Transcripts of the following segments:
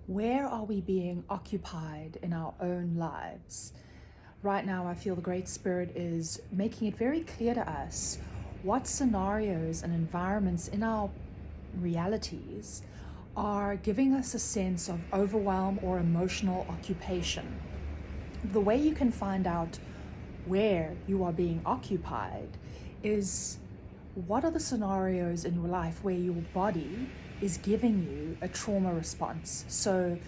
Where are we being occupied in our own lives? Right now, I feel the Great Spirit is making it very clear to us what scenarios and environments in our realities are giving us a sense of overwhelm or emotional occupation. The way you can find out where you are being occupied is what are the scenarios in your life where your body is giving you a trauma response. So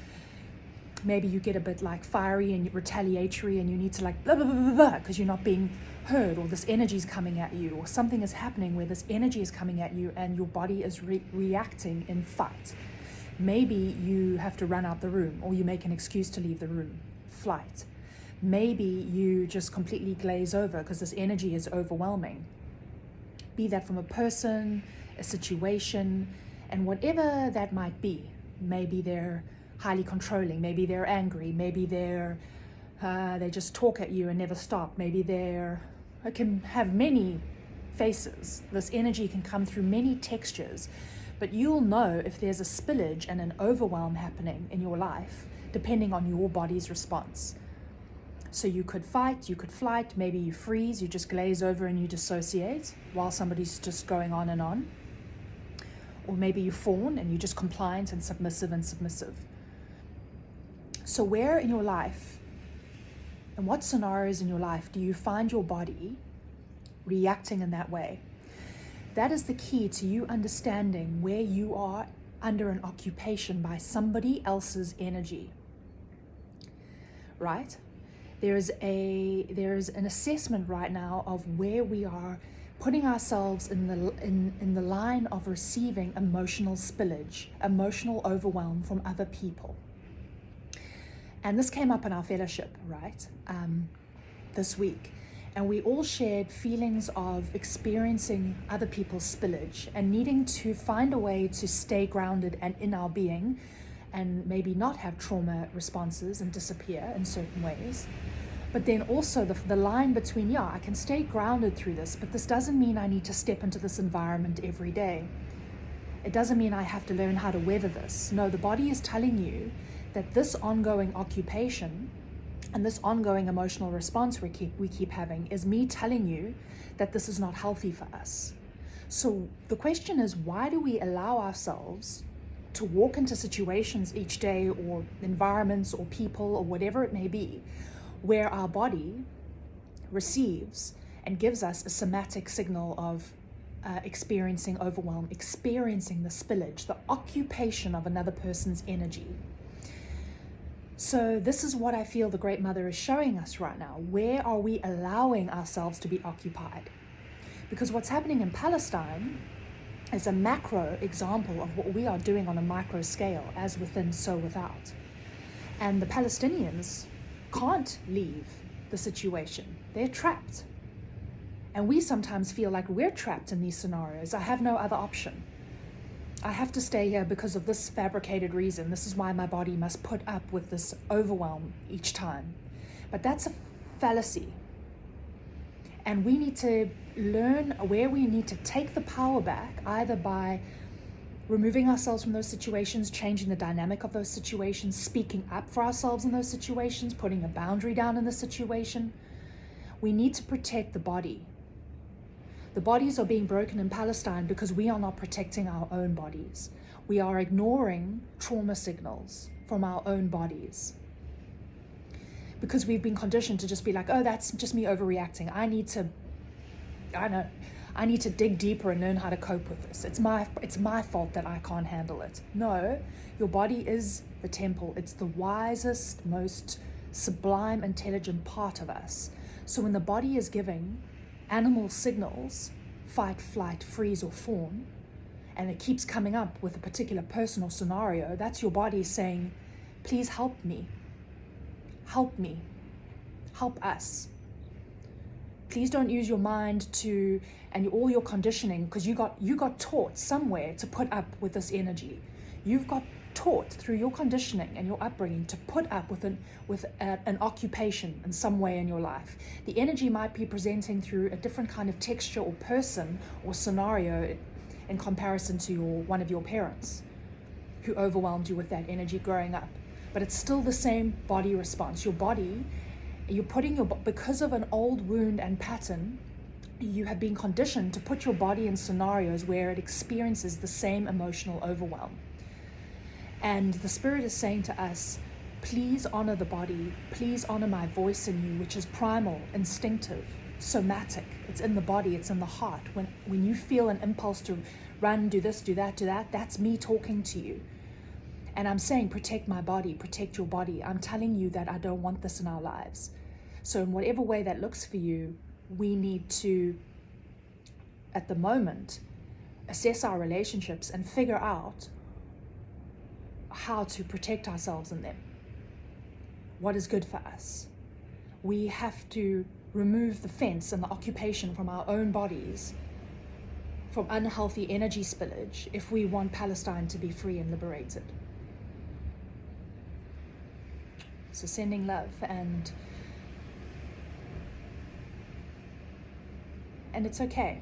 maybe you get a bit like fiery and retaliatory and you need to like blah blah blah blah blah because you're not being heard, or this energy is coming at you, or something is happening where this energy is coming at you and your body is reacting in fight. Maybe you have to run out the room, or you make an excuse to leave the room, flight. Maybe you just completely glaze over because this energy is overwhelming. Be that from a person, a situation, and whatever that might be. Maybe they're highly controlling, maybe they're angry, maybe they just talk at you and never stop, maybe it can have many faces. This energy can come through many textures, but you'll know if there's a spillage and an overwhelm happening in your life depending on your body's response. So you could fight, you could flight, maybe you freeze, you just glaze over and you dissociate while somebody's just going on and on. Or maybe you fawn and you're just compliant and submissive. So where in your life, and what scenarios in your life do you find your body reacting in that way? That is the key to you understanding where you are under an occupation by somebody else's energy, right? There is an assessment right now of where we are putting ourselves in the line of receiving emotional spillage, emotional overwhelm from other people. And this came up in our fellowship, right, this week. And we all shared feelings of experiencing other people's spillage and needing to find a way to stay grounded and in our being, and maybe not have trauma responses and disappear in certain ways. But then also the line between, I can stay grounded through this, but this doesn't mean I need to step into this environment every day. It doesn't mean I have to learn how to weather this. No, the body is telling you that this ongoing occupation and this ongoing emotional response we keep having is me telling you that this is not healthy for us. So the question is, why do we allow ourselves to walk into situations each day, or environments or people or whatever it may be, where our body receives and gives us a somatic signal of experiencing overwhelm, experiencing the spillage, the occupation of another person's energy? So this is what I feel the Great Mother is showing us right now. Where are we allowing ourselves to be occupied? Because what's happening in Palestine is a macro example of what we are doing on a micro scale, as within, so without. And the Palestinians can't leave the situation. They're trapped. And we sometimes feel like we're trapped in these scenarios. I have no other option. I have to stay here because of this fabricated reason. This is why my body must put up with this overwhelm each time. But that's a fallacy. And we need to learn where we need to take the power back, either by removing ourselves from those situations, changing the dynamic of those situations, speaking up for ourselves in those situations, putting a boundary down in the situation. We need to protect the body. The bodies are being broken in Palestine because we are not protecting our own bodies. We are ignoring trauma signals from our own bodies, because we've been conditioned to just be like, oh, that's just me overreacting. I need to dig deeper and learn how to cope with this. It's my fault that I can't handle it. No, your body is the temple. It's the wisest, most sublime, intelligent part of us. So when the body is giving animal signals, fight, flight, freeze, or fawn, and it keeps coming up with a particular personal scenario, that's your body saying, please help me, help us. Please don't use your mind and all your conditioning, because you got taught somewhere to put up with this energy. You've got taught through your conditioning and your upbringing to put up with an occupation in some way in your life. The energy might be presenting through a different kind of texture or person or scenario in comparison to one of your parents. who overwhelmed you with that energy growing up. But it's still the same body response. Your body, because of an old wound and pattern, you have been conditioned to put your body in scenarios where it experiences the same emotional overwhelm. And the Spirit is saying to us, please honor the body, please honor my voice in you, which is primal, instinctive, somatic. It's in the body, it's in the heart. When you feel an impulse to run, do this, do that, that's me talking to you. And I'm saying, protect my body, protect your body. I'm telling you that I don't want this in our lives. So in whatever way that looks for you, we need to, at the moment, assess our relationships and figure out how to protect ourselves in them. What is good for us? We have to remove the fence and the occupation from our own bodies, from unhealthy energy spillage, if we want Palestine to be free and liberated. So sending love, and it's okay.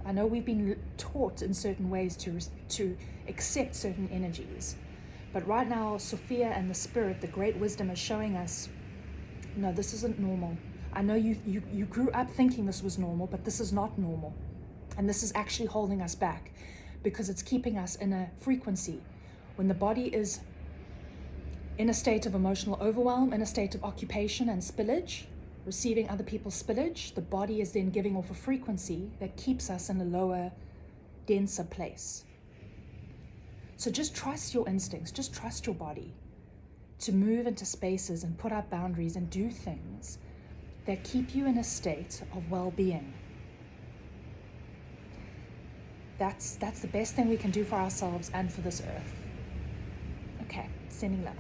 I know we've been taught in certain ways to accept certain energies, but right now Sophia and the Spirit, the great wisdom, is showing us, no, this isn't normal. I know you grew up thinking this was normal, but this is not normal. And this is actually holding us back, because it's keeping us in a frequency. When the body is in a state of emotional overwhelm, in a state of occupation and spillage, receiving other people's spillage, the body is then giving off a frequency that keeps us in a lower, denser place. So just trust your instincts, just trust your body to move into spaces and put up boundaries and do things that keep you in a state of well-being. That's the best thing we can do for ourselves and for this earth. Okay, sending love.